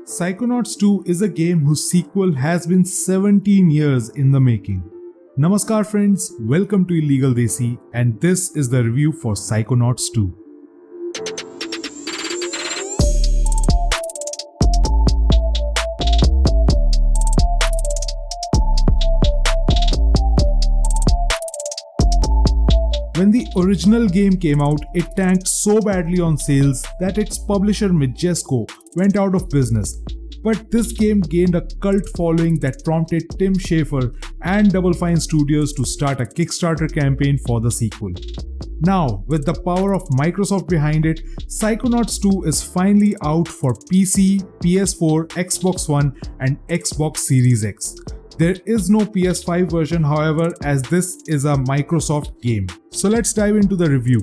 Psychonauts 2 is a game whose sequel has been 17 years in the making. Namaskar friends, welcome to Illegal Desi, and this is the review for Psychonauts 2. When the original game came out, it tanked so badly on sales that its publisher Majesco went out of business. But this game gained a cult following that prompted Tim Schafer and Double Fine Studios to start a Kickstarter campaign for the sequel. Now, with the power of Microsoft behind it, Psychonauts 2 is finally out for PC, PS4, Xbox One, and Xbox Series X. There is no PS5 version, however, as this is a Microsoft game. So let's dive into the review.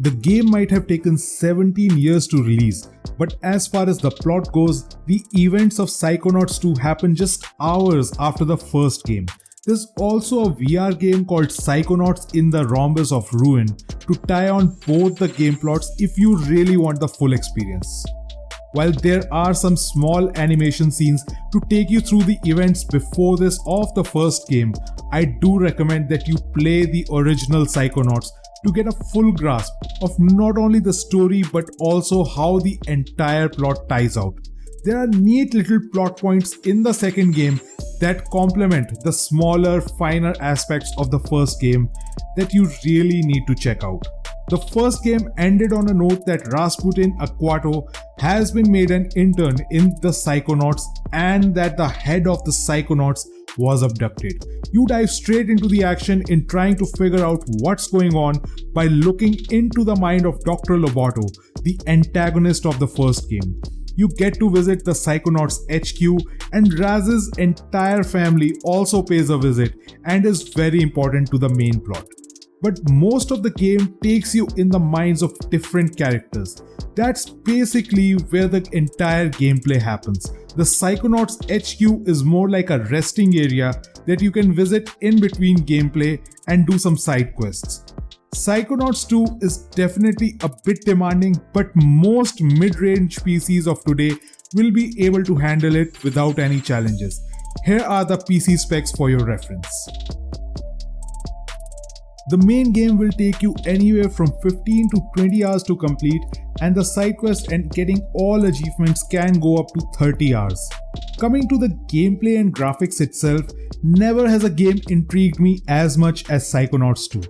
The game might have taken 17 years to release, but as far as the plot goes, the events of Psychonauts 2 happen just hours after the first game. There's also a VR game called Psychonauts in the Rhombus of Ruin to tie on both the game plots if you really want the full experience. While there are some small animation scenes to take you through the events before this of the first game, I do recommend that you play the original Psychonauts to get a full grasp of not only the story but also how the entire plot ties out. There are neat little plot points in the second game that complement the smaller, finer aspects of the first game that you really need to check out. The first game ended on a note that Rasputin Aquato has been made an intern in the Psychonauts and that the head of the Psychonauts was abducted. You dive straight into the action in trying to figure out what's going on by looking into the mind of Dr. Lobato, the antagonist of the first game. You get to visit the Psychonauts HQ, and Raz's entire family also pays a visit and is very important to the main plot. But most of the game takes you in the minds of different characters. That's basically where the entire gameplay happens. The Psychonauts HQ is more like a resting area that you can visit in between gameplay and do some side quests. Psychonauts 2 is definitely a bit demanding, but most mid-range PCs of today will be able to handle it without any challenges. Here are the PC specs for your reference. The main game will take you anywhere from 15 to 20 hours to complete, and the side quest and getting all achievements can go up to 30 hours. Coming to the gameplay and graphics itself, never has a game intrigued me as much as Psychonauts 2.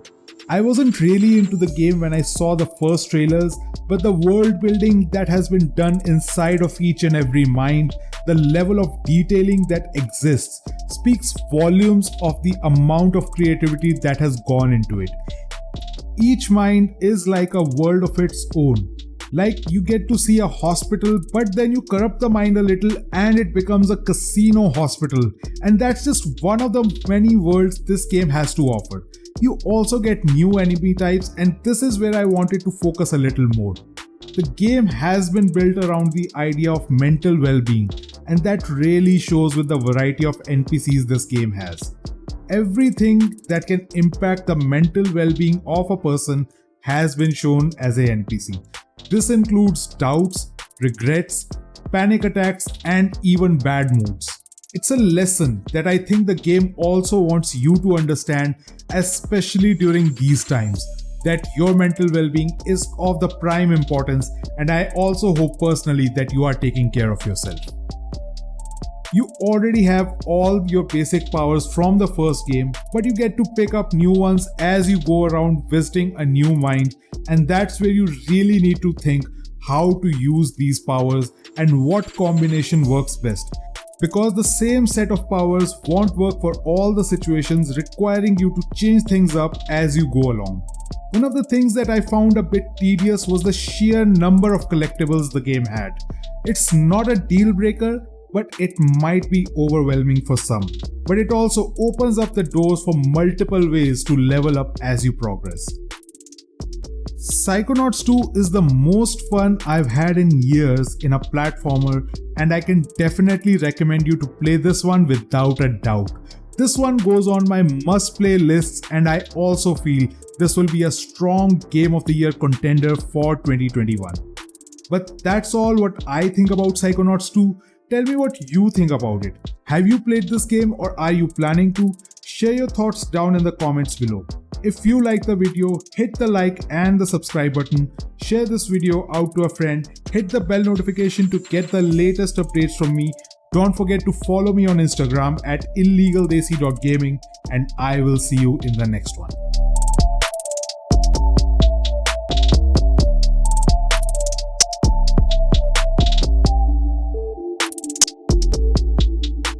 I wasn't really into the game when I saw the first trailers, but the world building that has been done inside of each and every mind, the level of detailing that exists, speaks volumes of the amount of creativity that has gone into it. Each mind is like a world of its own. Like you get to see a hospital, but then you corrupt the mind a little and it becomes a casino hospital. And that's just one of the many worlds this game has to offer. You also get new enemy types, and this is where I wanted to focus a little more. The game has been built around the idea of mental well-being, and that really shows with the variety of NPCs this game has. Everything that can impact the mental well-being of a person has been shown as a NPC. This includes doubts, regrets, panic attacks, and even bad moods. It's a lesson that I think the game also wants you to understand, especially during these times, that your mental well-being is of the prime importance, and I also hope personally that you are taking care of yourself. You already have all your basic powers from the first game, but you get to pick up new ones as you go around visiting a new mind, and that's where you really need to think how to use these powers and what combination works best. Because the same set of powers won't work for all the situations, requiring you to change things up as you go along. One of the things that I found a bit tedious was the sheer number of collectibles the game had. It's not a deal breaker, but it might be overwhelming for some. But it also opens up the doors for multiple ways to level up as you progress. Psychonauts 2 is the most fun I've had in years in a platformer, and I can definitely recommend you to play this one without a doubt. This one goes on my must-play lists, and I also feel this will be a strong Game of the Year contender for 2021. But that's all what I think about Psychonauts 2. Tell me what you think about it. Have you played this game or are you planning to? Share your thoughts down in the comments below. If you like the video, hit the like and the subscribe button, share this video out to a friend, hit the bell notification to get the latest updates from me. Don't forget to follow me on Instagram at illegaldesi.gaming, and I will see you in the next one.